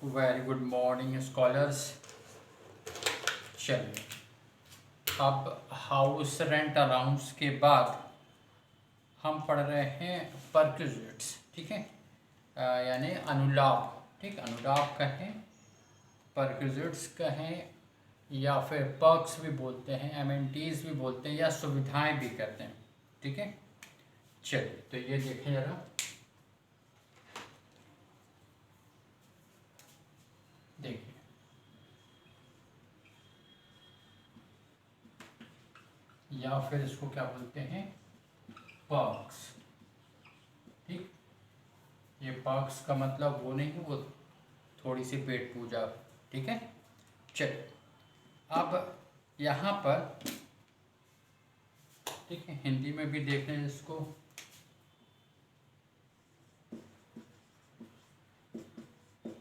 Very good morning scholars. चलिए, अब house rent allowance के बाद हम पढ़ रहे हैं परक्विजिट्स। ठीक है, यानी अनुलाभ। ठीक, अनुलाभ कहें, परक्विजिट्स कहें, या फिर पर्क्स भी बोलते हैं, एमेनिटीज़ भी बोलते हैं, या सुविधाएं भी कहते हैं। ठीक है, चलिए तो ये देखें ज़रा। देखिए, या फिर इसको क्या बोलते हैं, पर्क्स। ठीक, ये पर्क्स का मतलब वो नहीं है, वो थोड़ी सी पेट पूजा। ठीक है, चलिए अब यहाँ पर, ठीक है, हिंदी में भी देख लें इसको।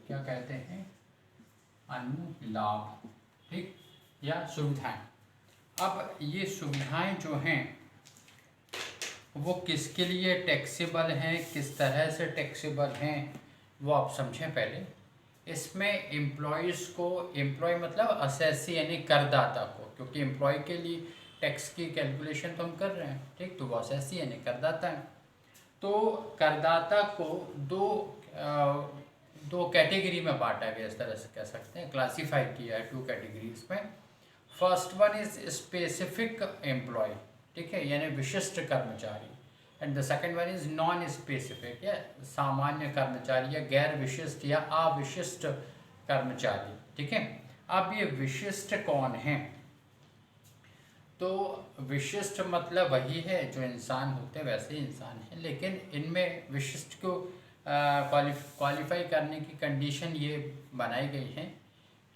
क्या कहते हैं, अनुलाभ। ठीक, या सुविधाएं। अब ये सुविधाएं जो हैं वो किसके लिए टैक्सेबल हैं, किस तरह से टैक्सेबल हैं, वो आप समझें पहले। इसमें एम्प्लॉयज़ को, एम्प्लॉय मतलब असेसी यानी करदाता को, क्योंकि एम्प्लॉय के लिए टैक्स की कैलकुलेशन तो हम कर रहे हैं। ठीक, तो वो असेसी यानी करदाता है। तो करदाता को दो कैटेगरी में बांटा गया, इस तरह से कह सकते हैं, क्लासीफाई किया है 2 कैटेगरीज में। First one is specific employ, ठीक है, यानी विशिष्ट कर्मचारी। And the second one is non specific, या सामान्य कर्मचारी, या गैर विशिष्ट या अविशिष्ट कर्मचारी। ठीक है, अब ये विशिष्ट कौन है? तो विशिष्ट मतलब वही है जो इंसान होते हैं वैसे ही इंसान है, लेकिन इनमें विशिष्ट को क्वालिफाई करने की कंडीशन ये बनाई गई है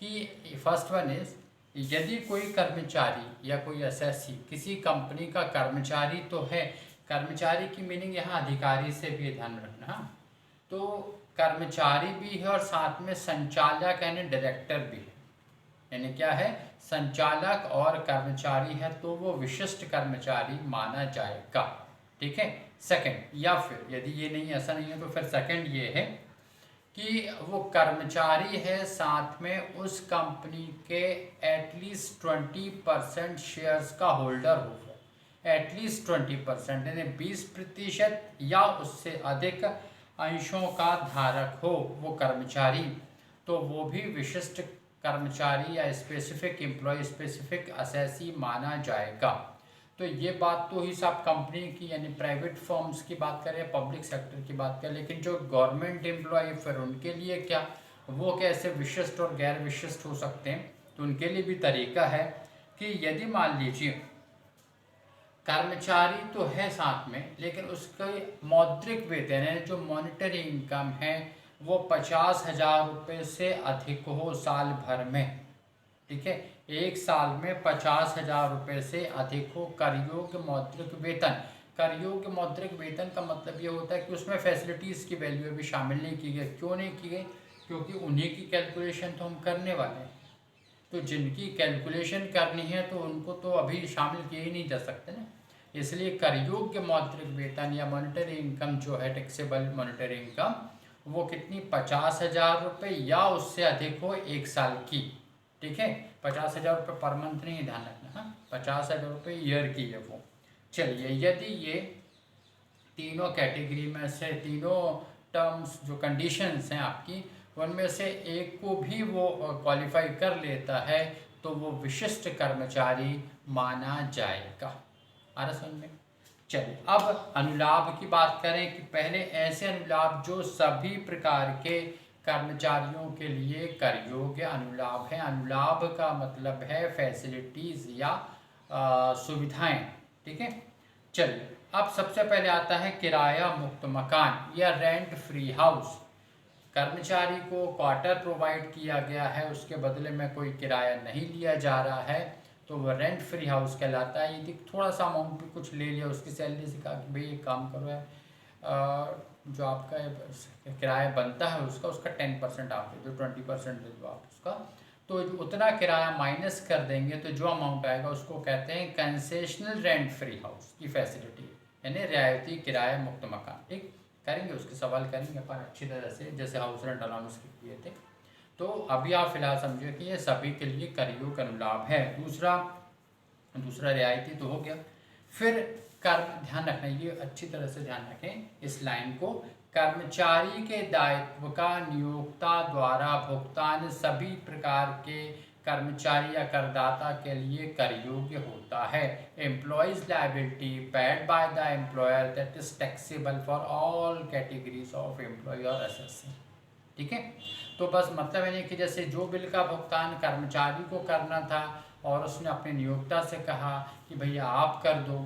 कि फर्स्ट वन इज, यदि कोई कर्मचारी या कोई एसएससी किसी कंपनी का कर्मचारी तो है, कर्मचारी की मीनिंग यहाँ अधिकारी से भी ध्यान रखना, तो कर्मचारी भी है और साथ में संचालक यानी डायरेक्टर भी है, यानी क्या है, संचालक और कर्मचारी है, तो वो विशिष्ट कर्मचारी माना जाएगा। ठीक है, सेकंड, या फिर यदि ये नहीं, ऐसा नहीं है, तो फिर सेकंड ये है कि वो कर्मचारी है, साथ में उस कंपनी के एटलीस्ट 20% शेयर्स का होल्डर हो, एटलीस्ट 20% यानी 20% या उससे अधिक अंशों का धारक हो वो कर्मचारी, तो वो भी विशिष्ट कर्मचारी या स्पेसिफिक एम्प्लॉय, स्पेसिफिक असेसी माना जाएगा। तो ये बात तो ही सब कंपनी की यानी प्राइवेट फर्म्स की बात करें, पब्लिक सेक्टर की बात करें, लेकिन जो गवर्नमेंट एम्प्लॉय फिर उनके लिए क्या, वो कैसे विशिष्ट और गैर विशिष्ट हो सकते हैं? तो उनके लिए भी तरीका है कि यदि मान लीजिए कर्मचारी तो है साथ में, लेकिन उसके मौद्रिक वेतन है, जो मॉनिटरी इनकम है, वो 50,000 रुपये से अधिक हो साल भर में। ठीक है, एक साल में 50,000 रुपये से अधिक हो करयोग्य मौद्रिक वेतन। करयोग्य मौद्रिक वेतन का मतलब ये होता है कि उसमें फैसिलिटीज़ की वैल्यू भी शामिल नहीं की गई। क्यों नहीं की गई? क्योंकि उन्हीं की कैलकुलेशन तो हम करने वाले हैं, तो जिनकी कैलकुलेशन करनी है तो उनको तो अभी शामिल किए ही नहीं जा सकते ना। इसलिए करयोग्य मौद्रिक वेतन या मॉनिटरी इनकम जो है, टैक्सेबल मॉनिटरी इनकम, वो कितनी, 50,000 रुपये या उससे अधिक हो एक साल की। ठीक है, 50,000 रुपये पर मंथ नहीं, ध्यान रखना। हाँ, 50,000 रुपये ईयर की है वो। चलिए, यदि ये तीनों कैटेगरी में से, तीनों टर्म्स जो कंडीशंस हैं आपकी, उनमें से एक को भी वो क्वालिफाई कर लेता है, तो वो विशिष्ट कर्मचारी माना जाएगा। आ रहा समझ में? चलिए, अब अनुलाभ की बात करें कि पहले ऐसे अनुलाभ जो सभी प्रकार के कर्मचारियों के लिए कर योग्य अनुलाभ है। अनुलाभ का मतलब है फैसिलिटीज या सुविधाएं। ठीक है, चलिए अब सबसे पहले आता है किराया मुक्त मकान या रेंट फ्री हाउस। कर्मचारी को क्वार्टर प्रोवाइड किया गया है, उसके बदले में कोई किराया नहीं लिया जा रहा है, तो वह रेंट फ्री हाउस कहलाता है। यदि थोड़ा सा अमाउंट भी कुछ ले लिया, उसकी सैलरी से कहा कि भाई एक काम करो है, जो आपका किराया बनता है उसका 10% आप दे दो, 20% दे दो आप उसका, तो उतना किराया माइनस कर देंगे तो जो अमाउंट आएगा उसको कहते हैं कंसेशनल रेंट फ्री हाउस की फैसिलिटी, यानी रियायती किराया मुक्त मकान। ठीक, करेंगे उसके सवाल करेंगे अपन अच्छी तरह से, जैसे हाउस रेंट अलाउंस किए थे। तो अभी आप फिलहाल समझिए कि ये सभी के लिए कर योग अनुलाभ है। दूसरा रियायती तो हो गया। फिर कर्म, ध्यान रखना, ये अच्छी तरह से ध्यान रखें इस लाइन को, कर्मचारी के दायित्व का नियोक्ता द्वारा भुगतान सभी प्रकार के कर्मचारी या करदाता के लिए कर योग्य होता है। Employees liability paid by the employer that is taxable for all categories of employ और एसएससी। ठीक है, तो बस मतलब है नहीं कि जैसे जो बिल का भुगतान कर्मचारी को करना था और उसने अपने नियोक्ता से कहा कि भैया आप कर दो,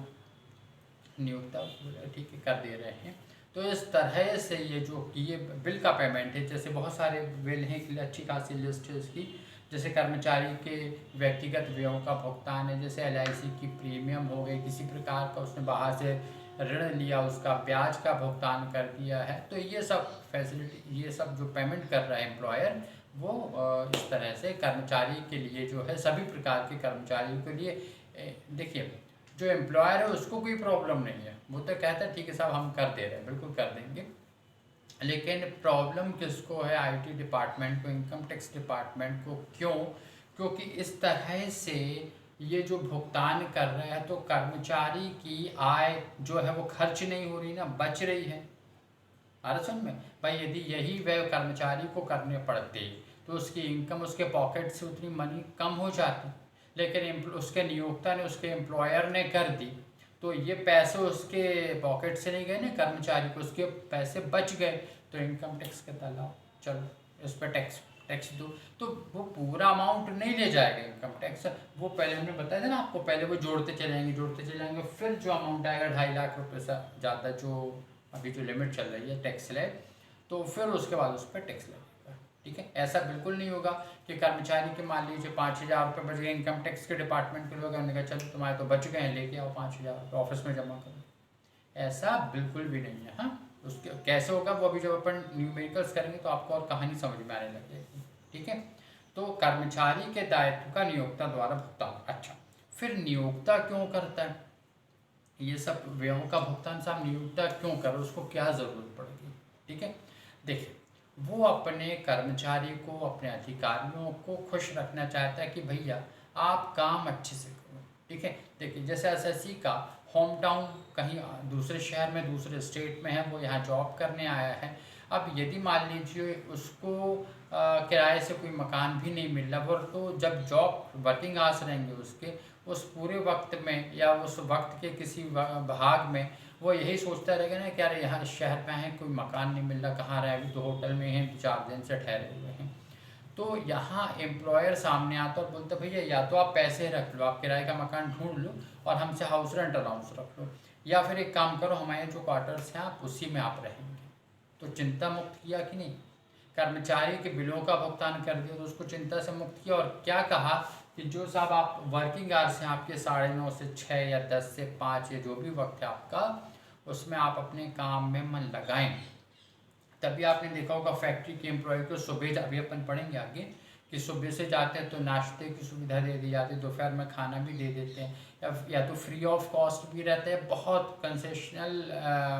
नियोक्ता बोला ठीक है कर दे रहे हैं। तो इस तरह से ये बिल का पेमेंट है, जैसे बहुत सारे बिल हैं, अच्छी खासी लिस्ट है इसकी। जैसे कर्मचारी के व्यक्तिगत व्ययों का भुगतान है, जैसे LIC की प्रीमियम हो गई, किसी प्रकार का उसने बाहर से ऋण लिया उसका ब्याज का भुगतान कर दिया है, तो ये सब फैसिलिटी, ये सब जो पेमेंट कर रहा है एम्प्लॉयर, वो इस तरह से कर्मचारी के लिए जो है, सभी प्रकार के कर्मचारियों के लिए देखिए जो एम्प्लॉयर है उसको कोई प्रॉब्लम नहीं है, वो तो कहता है ठीक है साहब हम कर दे रहे हैं, बिल्कुल कर देंगे। लेकिन प्रॉब्लम किसको है? IT डिपार्टमेंट को, इनकम टैक्स डिपार्टमेंट को। क्यों? क्योंकि इस तरह से ये जो भुगतान कर रहे हैं तो कर्मचारी की आय जो है वो खर्च नहीं हो रही ना, बच रही है। समझ में भाई, यदि यही व्यय कर्मचारी को करने पड़ते तो उसकी इनकम, उसके पॉकेट से उतनी मनी कम हो जाती, लेकिन उसके नियोक्ता ने, उसके एम्प्लॉयर ने कर दी, तो ये पैसे उसके पॉकेट से नहीं गए ना, कर्मचारी को उसके पैसे बच गए, तो इनकम टैक्स के तलाव, चलो इस पर टैक्स दो, तो वो पूरा अमाउंट नहीं ले जाएगा इनकम टैक्स। वो पहले हमने बताया था ना आपको, पहले वो जोड़ते चलेंगे, फिर जो अमाउंट आएगा 2.5 लाख रुपये से ज़्यादा, जो अभी जो लिमिट चल रही है टैक्स स्लैब, तो फिर उसके बाद उस पर टैक्स लगेगा। ठीक है, ऐसा बिल्कुल नहीं होगा कि कर्मचारी के मान लीजिए 5,000 रुपये बच गए, इनकम टैक्स के डिपार्टमेंट के लोग उन्होंने कहा चलो तुम्हारे तो बच गए हैं, लेके आओ 5,000 रुपये ऑफिस में जमा करो, ऐसा बिल्कुल भी नहीं है। हाँ, उसके कैसे होगा वो अभी जब अपन न्यूमेरिकल्स करेंगे तो आपको और कहानी समझ में आने लगेगी। ठीक है, तो कर्मचारी के दायित्व का नियोक्ता द्वारा भुगतान। अच्छा, फिर नियोक्ता क्यों करता है ये सब व्ययों का भुगतान? साहब नियोक्ता क्यों करे, उसको क्या ज़रूरत पड़ेगी? ठीक है, देखिए वो अपने कर्मचारी को, अपने अधिकारियों को खुश रखना चाहता है कि भैया आप काम अच्छे से करो। ठीक है, देखिए जैसे SSC का होम टाउन कहीं दूसरे शहर में, दूसरे स्टेट में है, वो यहाँ जॉब करने आया है। अब यदि मान लीजिए उसको किराए से कोई मकान भी नहीं मिल रहा, वो तो जब जॉब वर्किंग आवर्स रहेंगे उसके, उस पूरे वक्त में या उस वक्त के किसी भाग में वो यही सोचता रहेगा ना कि यार यहाँ इस शहर में है, कोई मकान नहीं मिल रहा, कहाँ रहे, अभी तो होटल में हैं, 4 दिन से ठहरे हुए हैं। तो यहाँ एम्प्लॉयर सामने आता और बोलता भैया या तो आप पैसे रख लो, आप किराए का मकान ढूंढ लो और हमसे हाउस रेंट अलाउंस रख लो, या फिर एक काम करो हमारे जो क्वार्टर्स हैं आप उसी में आप रहेंगे। तो चिंता मुक्त किया कि नहीं? कर्मचारी के बिलों का भुगतान कर दिया तो उसको चिंता से मुक्त किया, और क्या कहा कि जो साहब आप वर्किंग आवर्स हैं आपके 9:30 से 6 या 10 से 5 या जो भी वक्त है आपका, उसमें आप अपने काम में मन लगाएं। तभी आपने देखा होगा फैक्ट्री के एम्प्लॉय को सुबह, अभी अपन पढ़ेंगे आगे, कि सुबह से जाते हैं तो नाश्ते की सुविधा दे दी जाती है, दोपहर में खाना भी दे देते हैं, या तो फ्री ऑफ कॉस्ट भी रहते हैं, बहुत कंसेशनल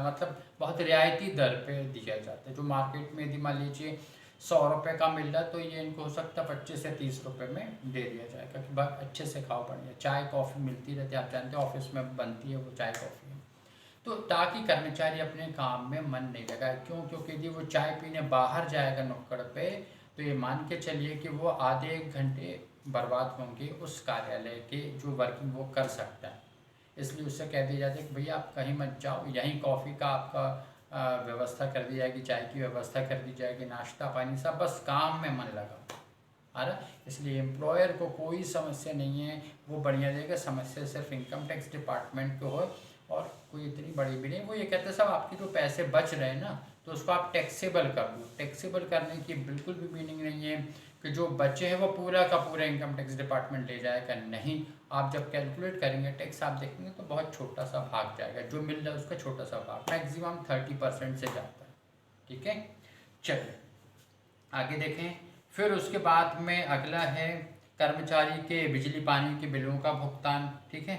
मतलब बहुत रियायती दर पे दिया जाता है। जो मार्केट में यदि मान लीजिए 100 रुपये का मिल रहा है तो ये इनको हो सकता है 25 से 30 रुपये में दे दिया जाएगा कि बस अच्छे से खाओ, बढ़िया चाय कॉफ़ी मिलती रहती है, आप जानते हैं ऑफिस में बनती है वो चाय कॉफ़ी। तो ताकि कर्मचारी अपने काम में मन नहीं लगाए। क्यों? क्योंकि यदि वो चाय पीने बाहर जाएगा नुक्कड़ पे, तो ये मान के चलिए कि वो आधे 1 घंटे बर्बाद होंगे उस कार्यालय के जो वर्किंग वो कर सकता है। इसलिए उससे कह दिया जाता है कि भैया आप कहीं मत जाओ, यहीं कॉफ़ी का आपका व्यवस्था कर दी जाएगी, चाय की व्यवस्था कर दी जाएगी, नाश्ता पानी सब, बस काम में मन लगाओ। आ रहा, इसलिए एम्प्लॉयर को कोई समस्या नहीं है, वो बढ़िया देगा। समस्या सिर्फ इनकम टैक्स डिपार्टमेंट को हो और कोई इतनी बड़ी भी नहीं। वो ये कहते हैं साहब आपके जो पैसे बच रहे हैं ना, तो उसको आप टैक्सेबल कर दो। टैक्सेबल करने की बिल्कुल भी मीनिंग नहीं है कि जो बचे हैं वो पूरा का पूरा इनकम टैक्स डिपार्टमेंट ले जाएगा, नहीं। आप जब कैलकुलेट करेंगे टैक्स आप देखेंगे तो बहुत छोटा सा भाग जाएगा, जो मिल रहा है उसका छोटा सा भाग, मैक्सिमम 30% से जाता है। ठीक है, चलिए आगे देखें। फिर उसके बाद में अगला है कर्मचारी के बिजली पानी के बिलों का भुगतान। ठीक है,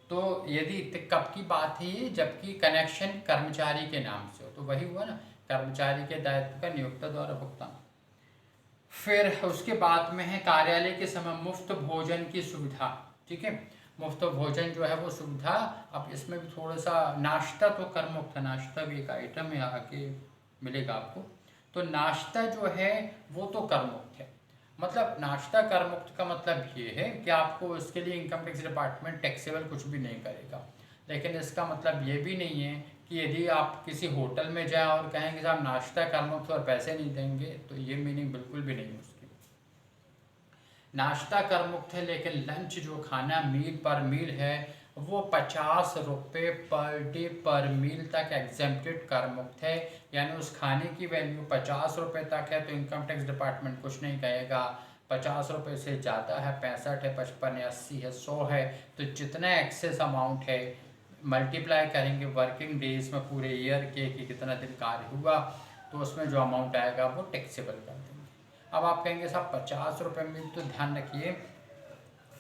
तो यदि कब की बात है ये, जबकि कनेक्शन कर्मचारी के नाम से हो, तो वही हुआ ना, कर्मचारी के दायित्व का नियोक्ता द्वारा भुगतान। फिर उसके बाद में है कार्यालय के समय मुफ्त भोजन की सुविधा। ठीक है, मुफ्त भोजन जो है वो सुविधा। अब इसमें भी थोड़ा सा, नाश्ता तो कर मुक्त है, नाश्ता भी एक आइटम है, आके मिलेगा आपको। तो नाश्ता जो है वो तो कर मुक्त है। मतलब नाश्ता कर मुक्त का मतलब ये है कि आपको इसके लिए इनकम टैक्स डिपार्टमेंट टैक्सेबल कुछ भी नहीं करेगा। लेकिन इसका मतलब ये भी नहीं है कि यदि आप किसी होटल में जाएं और कहें कि साहब नाश्ता कर मुक्त और पैसे नहीं देंगे, तो ये मीनिंग बिल्कुल भी नहीं है उसकी। नाश्ता कर मुक्त है, लेकिन लंच जो खाना मील पर मील है वो 50 रुपये पर डे पर मील तक एग्जेम्प्टेड कर मुक्त है। यानी उस खाने की वैल्यू 50 रुपये तक है तो इनकम टैक्स डिपार्टमेंट कुछ नहीं कहेगा। 50 रुपये से ज़्यादा है, 65 है, 55 है, 80 है, 100 है, तो जितना एक्सेस अमाउंट है मल्टीप्लाई करेंगे वर्किंग डेज में पूरे ईयर के कि कितना दिन कार्य हुआ, तो उसमें जो अमाउंट आएगा वो टैक्सेबल कर देंगे। अब आप कहेंगे साहब 50 रुपये में, तो ध्यान रखिए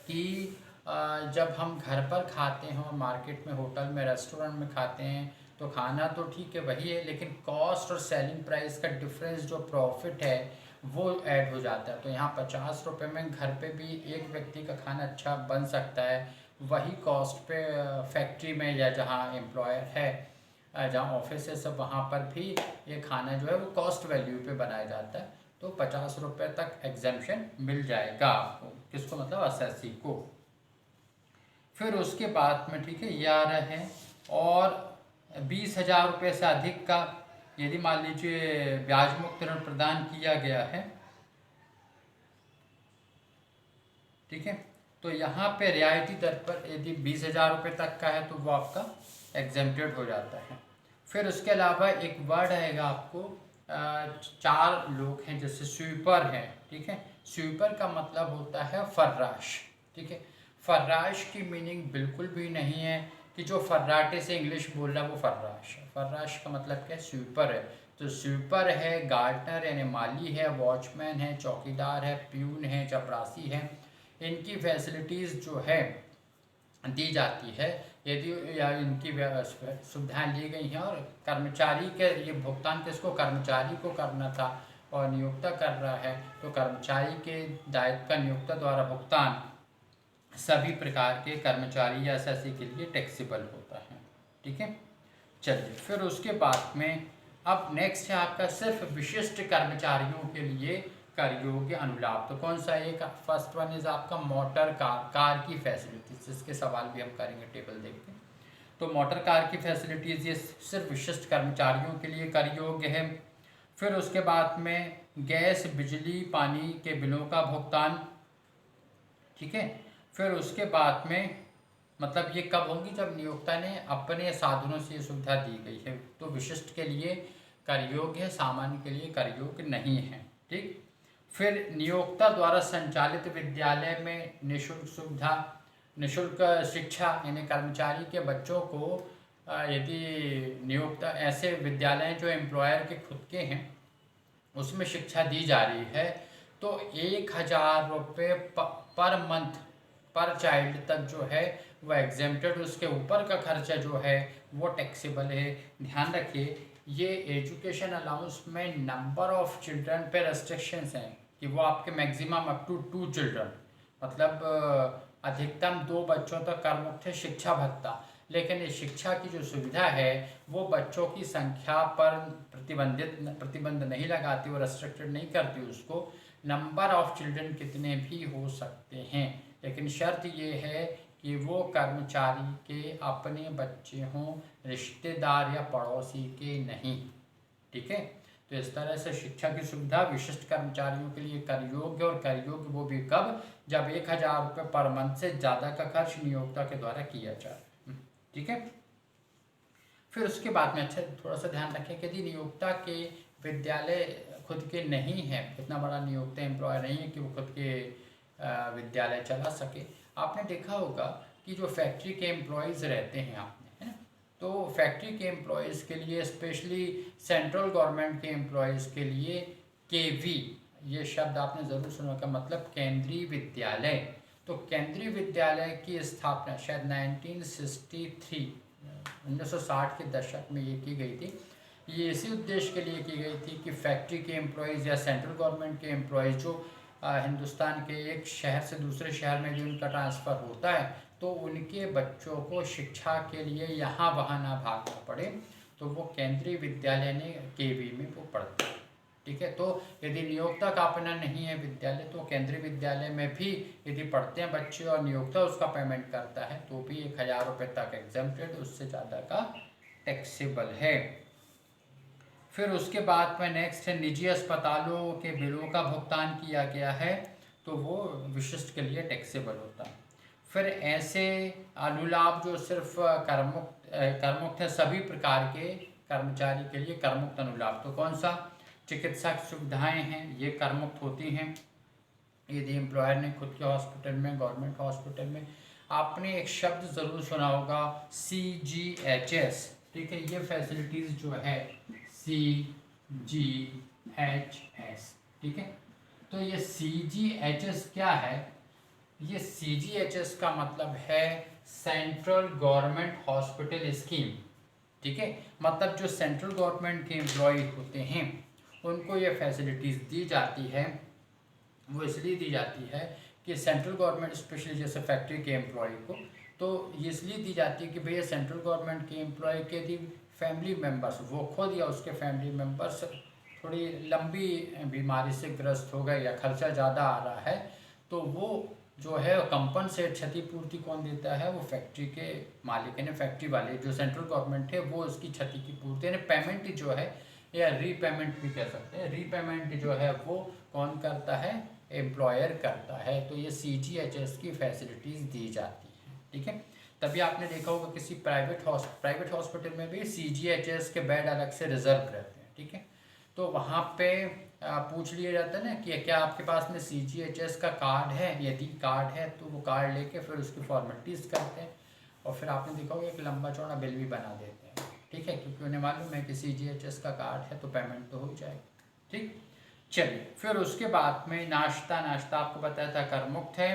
कि जब हम घर पर खाते हैं और मार्केट में, होटल में, रेस्टोरेंट में खाते हैं तो खाना तो ठीक है वही है, लेकिन कॉस्ट और सेलिंग प्राइस का डिफरेंस जो प्रॉफिट है वो ऐड हो जाता है। तो यहाँ 50 रुपये में घर पे भी एक व्यक्ति का खाना अच्छा बन सकता है, वही कॉस्ट पे फैक्ट्री में या जहाँ एम्प्लॉयर है, जहाँ ऑफिस है सब, वहाँ पर भी ये खाना जो है वो कॉस्ट वैल्यू पे बनाया जाता है। तो 50 रुपये तक एग्जेम्पशन मिल जाएगा आपको, किसको, मतलब असेसी को। फिर उसके बाद में, ठीक है, ये आ रहा है। और 20,000 रुपये से अधिक का यदि मान लीजिए ब्याज मुक्त ऋण प्रदान किया गया है, ठीक है, तो यहाँ पे रियायती दर पर यदि 20,000 रुपये तक का है तो वो आपका एग्जेम्प्टेड हो जाता है। फिर उसके अलावा एक वर्ड आएगा आपको, 4 लोग हैं, जैसे स्वीपर हैं, ठीक है। स्वीपर का मतलब होता है फर्राश, ठीक है। फर्राश की मीनिंग बिल्कुल भी नहीं है कि जो फर्राटे से इंग्लिश बोल रहा है वो फर्राश है। फर्राश का मतलब क्या है, स्वीपर है। तो स्वीपर है, गार्डनर यानी माली है, वॉचमैन है, चौकीदार है, प्यून है, चपरासी है, इनकी फैसिलिटीज़ जो है दी जाती है यदि, या इनकी सुविधाएं ली गई हैं। और कर्मचारी के ये भुगतान किसको, कर्मचारी को करना था और नियोक्ता कर रहा है, तो कर्मचारी के दायित्व का नियोक्ता द्वारा भुगतान सभी प्रकार के कर्मचारी या एसएससी के लिए टैक्सेबल होता है, ठीक है। चलिए, फिर उसके बाद में अब नेक्स्ट है आपका सिर्फ विशिष्ट कर्मचारियों के लिए कर योग्य अनुलाभ। तो कौन सा एक, फर्स्ट वन इज आपका मोटर कार की फैसिलिटीज, इसके सवाल भी हम करेंगे टेबल देख के। तो मोटर कार की फैसिलिटीज ये सिर्फ विशिष्ट कर्मचारियों के लिए कर योग्य है। फिर उसके बाद में गैस, बिजली, पानी के बिलों का भुगतान, ठीक है। फिर उसके बाद में मतलब ये कब होंगी, जब नियोक्ता ने अपने साधनों से ये सुविधा दी गई है, तो विशिष्ट के लिए कर योग्य है, सामान्य के लिए कर योग्य नहीं है, ठीक। फिर नियोक्ता द्वारा संचालित विद्यालय में निःशुल्क सुविधा, निःशुल्क शिक्षा, यानी कर्मचारी के बच्चों को यदि नियोक्ता, ऐसे विद्यालय जो एम्प्लॉयर के खुद के हैं उसमें शिक्षा दी जा रही है, तो 1,000 रुपये पर मंथ पर चाइल्ड तक जो है वो एग्जेम्प्टेड, उसके ऊपर का खर्चा जो है वो टैक्सेबल है। ध्यान रखिए, ये एजुकेशन अलाउंस में नंबर ऑफ चिल्ड्रन पे रेस्ट्रिक्शंस हैं कि वो आपके मैक्सिमम अप टू 2 चिल्ड्रन, मतलब अधिकतम 2 बच्चों तक कर मुक्त है शिक्षा भत्ता। लेकिन ये शिक्षा की जो सुविधा है वो बच्चों की संख्या पर प्रतिबंध नहीं लगाती, वो रेस्ट्रिक्टेड नहीं करती उसको। नंबर ऑफ चिल्ड्रन कितने भी हो सकते हैं, लेकिन शर्त ये है कि वो कर्मचारी के अपने बच्चे हों, रिश्तेदार या पड़ोसी के नहीं, ठीक है। तो इस तरह से शिक्षा की सुविधा विशिष्ट कर्मचारियों के लिए कर योग्य, और कर योग्य वो भी कब, जब 1,000 रुपये पर मंथ से ज़्यादा का खर्च नियोक्ता के द्वारा किया जाए, ठीक है। फिर उसके बाद में अच्छा थोड़ा सा ध्यान रखें कि यदि नियोक्ता के विद्यालय खुद के नहीं है, इतना बड़ा नियोक्ता एम्प्लॉयर नहीं है कि वो खुद के विद्यालय चला सके। आपने देखा होगा कि जो फैक्ट्री के एम्प्लॉयज़ रहते हैं आपने, है ना, तो फैक्ट्री के एम्प्लॉयज़ के लिए, स्पेशली सेंट्रल गवर्नमेंट के एम्प्लॉयज़ के लिए केवी, ये शब्द आपने ज़रूर सुना का मतलब केंद्रीय विद्यालय। तो केंद्रीय विद्यालय की स्थापना शायद 1960 के दशक में ये की गई थी। ये इसी उद्देश्य के लिए की गई थी कि फैक्ट्री के एम्प्लॉयज़ या सेंट्रल गवर्नमेंट के एम्प्लॉयज़ जो हिंदुस्तान के एक शहर से दूसरे शहर में भी उनका ट्रांसफ़र होता है, तो उनके बच्चों को शिक्षा के लिए यहाँ वहाँ ना भागना पड़े, तो वो केंद्रीय विद्यालय ने केवी में वो पढ़ते हैं। ठीक है, तो यदि नियोक्ता का अपना नहीं है विद्यालय, तो केंद्रीय विद्यालय में भी यदि पढ़ते हैं बच्चे और नियोक्ता उसका पेमेंट करता है, तो भी 1,000 रुपये तक एग्जेम्प्टेड, उससे ज़्यादा का टैक्सेबल है। फिर उसके बाद में नेक्स्ट है निजी अस्पतालों के बिलों का भुगतान किया गया है, तो वो विशिष्ट के लिए टैक्सेबल होता है। फिर ऐसे अनुलाभ जो सिर्फ करमुक्त है, सभी प्रकार के कर्मचारी के लिए करमुक्त अनुलाभ, तो कौन सा? चिकित्सा सुविधाएं हैं, ये करमुक्त होती हैं यदि एम्प्लॉयर ने खुद के हॉस्पिटल में, गवर्नमेंट हॉस्पिटल में। आपने एक शब्द ज़रूर सुना होगा CGHS, ठीक है, ये फैसिलिटीज़ जो है CGHS, ठीक है। तो ये CGHS क्या है? ये CGHS का मतलब है सेंट्रल गवर्नमेंट हॉस्पिटल स्कीम, ठीक है। मतलब जो सेंट्रल गवर्नमेंट के एम्प्लॉय होते हैं उनको ये फैसिलिटीज़ दी जाती है, वो इसलिए दी जाती है कि सेंट्रल गवर्नमेंट स्पेशली जैसे फैक्ट्री के एम्प्लॉय को, तो ये इसलिए दी जाती है कि भैया सेंट्रल गवर्नमेंट के एम्प्लॉय के यदि फैमिली मेम्बर्स, वो खुद या उसके फैमिली मेम्बर्स थोड़ी लंबी बीमारी से ग्रस्त हो गए या खर्चा ज़्यादा आ रहा है, तो वो जो है कंपनसेट, क्षतिपूर्ति कौन देता है? वो फैक्ट्री के मालिक यानी फैक्ट्री वाले, जो सेंट्रल गवर्नमेंट है वो उसकी क्षति की पूर्ति यानी पेमेंट जो है, या रीपेमेंट भी कह सकते हैं, रीपेमेंट जो है वो कौन करता है? एम्प्लॉयर करता है। तो ये CGHS की फैसिलिटीज़ दी जाती हैं, ठीक है। तभी आपने देखा होगा किसी प्राइवेट हॉस्पिटल में भी CGHS के बेड अलग से रिजर्व रहते हैं, ठीक है। तो वहाँ पे पूछ लिया जाता है ना कि क्या आपके पास में CGHS का कार्ड है, यदि कार्ड है तो वो कार्ड लेके फिर उसकी फॉर्मेलिटीज़ करते हैं, और फिर आपने देखा होगा एक लंबा चौड़ा बिल भी बना देते हैं, ठीक है, क्योंकि उन्हें मालूम है कि CGHS का कार्ड है तो पेमेंट तो हो जाएगी, ठीक। चलिए, फिर उसके बाद में नाश्ता आपको बताया था करमुक्त है,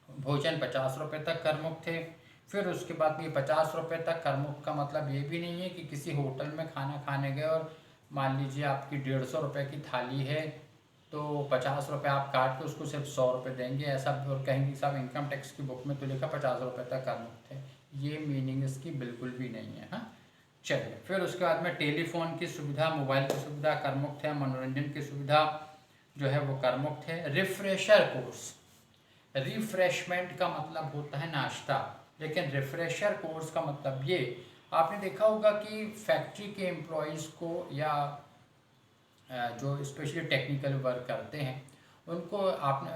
भोजन 50 रुपये तक करमुक्त है। फिर उसके बाद ये 50 रुपये तक करमुक्त का मतलब ये भी नहीं है कि किसी होटल में खाना खाने गए और मान लीजिए आपकी 150 रुपये की थाली है, तो 50 रुपये आप काट के उसको सिर्फ 100 रुपये देंगे, ऐसा और कहेंगे साहब इनकम टैक्स की बुक में तो लिखा 50 रुपये तक करमुक्त है, ये मीनिंग इसकी बिल्कुल भी नहीं है। हाँ, चलिए, फिर उसके बाद में टेलीफोन की सुविधा, मोबाइल की सुविधा करमुक्त है, मनोरंजन की सुविधा जो है वो करमुक्त है। रिफ्रेशर कोर्स, रिफ्रेशमेंट का मतलब होता है नाश्ता, लेकिन रिफ्रेशर कोर्स का मतलब ये, आपने देखा होगा कि फैक्ट्री के एम्प्लॉयज़ को या जो स्पेशली टेक्निकल वर्क करते हैं उनको आपने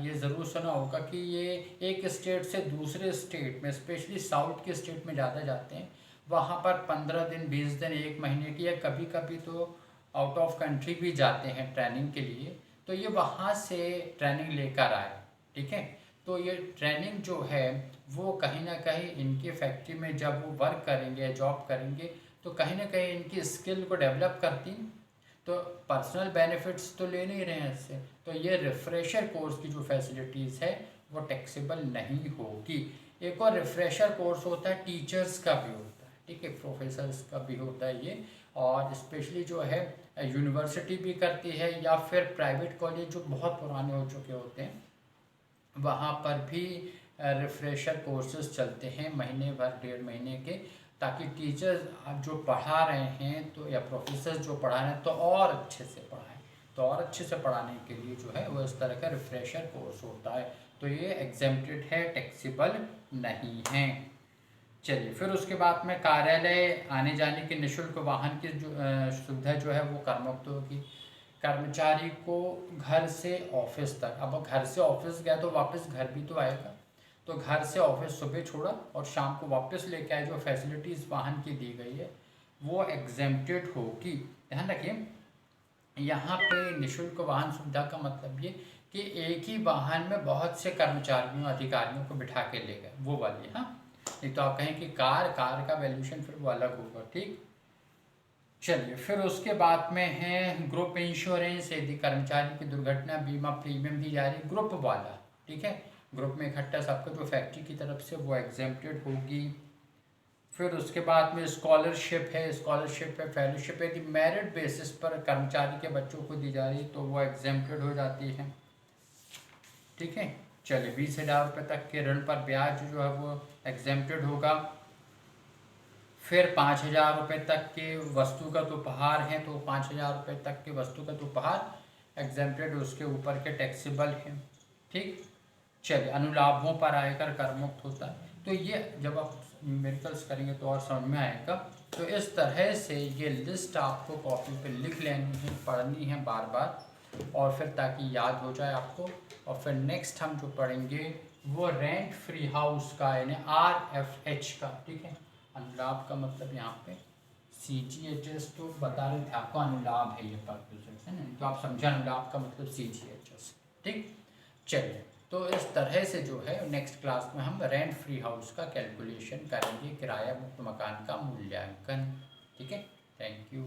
ये ज़रूर सुना होगा कि ये एक स्टेट से दूसरे स्टेट में, स्पेशली साउथ के स्टेट में ज़्यादा जाते हैं, वहाँ पर 15 दिन, 20 दिन, 1 महीने की, या कभी कभी तो आउट ऑफ कंट्री भी जाते हैं ट्रेनिंग के लिए, तो ये वहाँ से ट्रेनिंग लेकर आए, ठीक है। तो ये ट्रेनिंग जो है वो कहीं ना कहीं इनकी फैक्ट्री में जब वो वर्क करेंगे, जॉब करेंगे, तो कहीं ना कहीं इनकी स्किल को डेवलप करती, तो पर्सनल बेनिफिट्स तो ले नहीं रहे हैं इससे, तो ये रिफ्रेशर कोर्स की जो फैसिलिटीज़ है वो टैक्सेबल नहीं होगी। एक और रिफ्रेशर कोर्स होता है, टीचर्स का भी होता है, ठीक है, प्रोफेसर्स का भी होता है ये, और स्पेशली जो है यूनिवर्सिटी भी करती है, या फिर प्राइवेट कॉलेज जो बहुत पुराने हो चुके होते हैं वहाँ पर भी रिफ्रेशर कोर्सेज चलते हैं, महीने भर, 1.5 महीने के, ताकि टीचर्स जो पढ़ा रहे हैं तो या प्रोफेसर जो पढ़ा रहे हैं तो और अच्छे से पढ़ाएं, तो और अच्छे से पढ़ाने के लिए जो है वो इस तरह का रिफ्रेशर कोर्स होता है, तो ये एग्जेम्प्टेड है, टैक्सेबल नहीं है। चलिए, फिर उसके बाद में कार्यालय आने जाने की निःशुल्क वाहन की जो सुविधा जो है वो करमुक्त होगी। कर्मचारी को घर से ऑफिस तक, अब घर से ऑफिस गया तो वापस घर भी तो आएगा, तो घर से ऑफिस सुबह छोड़ा और शाम को वापस लेके आए, जो फैसिलिटीज़ वाहन की दी गई है वो एग्जेम्प्टेड होगी। ध्यान रखिए, यहाँ पे निःशुल्क वाहन सुविधा का मतलब ये कि एक ही वाहन में बहुत से कर्मचारियों, अधिकारियों को बिठा के ले गए, वो वाली। हाँ, नहीं तो आप कहें कि कार का वैल्यूशन फिर वो अलग होगा, ठीक। चलिए, फिर उसके बाद में है ग्रुप इंश्योरेंस, यदि कर्मचारी की दुर्घटना बीमा प्रीमियम दी जा रही, ग्रुप वाला, ठीक है, ग्रुप में इकट्ठा सबको, जो फैक्ट्री की तरफ से, वो एग्जेम्प्टेड होगी। फिर उसके बाद में स्कॉलरशिप है, फेलोशिप यदि मेरिट बेसिस पर कर्मचारी के बच्चों को दी जा रही है तो वो एग्जेम्प्टेड हो जाती है। ठीक है, चलिए 20,000 रुपये तक के ऋण पर ब्याज जो है वो एग्जेम्प्टेड होगा। फिर 5,000 रुपये तक के वस्तुगत उपहार हैं तो 5,000 रुपये तक के वस्तुगत उपहार एग्जेम्प्टेड, उसके ऊपर के टैक्सेबल हैं। ठीक, चलिए अनुलाभों पर आयकर कर मुक्त होता है। तो ये जब आप न्यूमेरिकल्स करेंगे तो और समझ में आएगा। तो इस तरह से ये लिस्ट आपको कॉपी पे लिख लेनी है, पढ़नी है बार बार, और फिर ताकि याद हो जाए आपको। और फिर नेक्स्ट हम जो पढ़ेंगे वो रेंट फ्री हाउस का, यानी RFH का। ठीक है, अनुलाभ का मतलब यहाँ पे CGHS तो बता रहे थे आपको, अनुलाभ है ये परपोजिशन है ना, तो आप समझे अनुलाभ का मतलब CGHS। ठीक, चलिए तो इस तरह से जो है नेक्स्ट क्लास में हम रेंट फ्री हाउस का कैलकुलेशन करेंगे, किराया मुक्त मकान का मूल्यांकन। ठीक है, थैंक यू।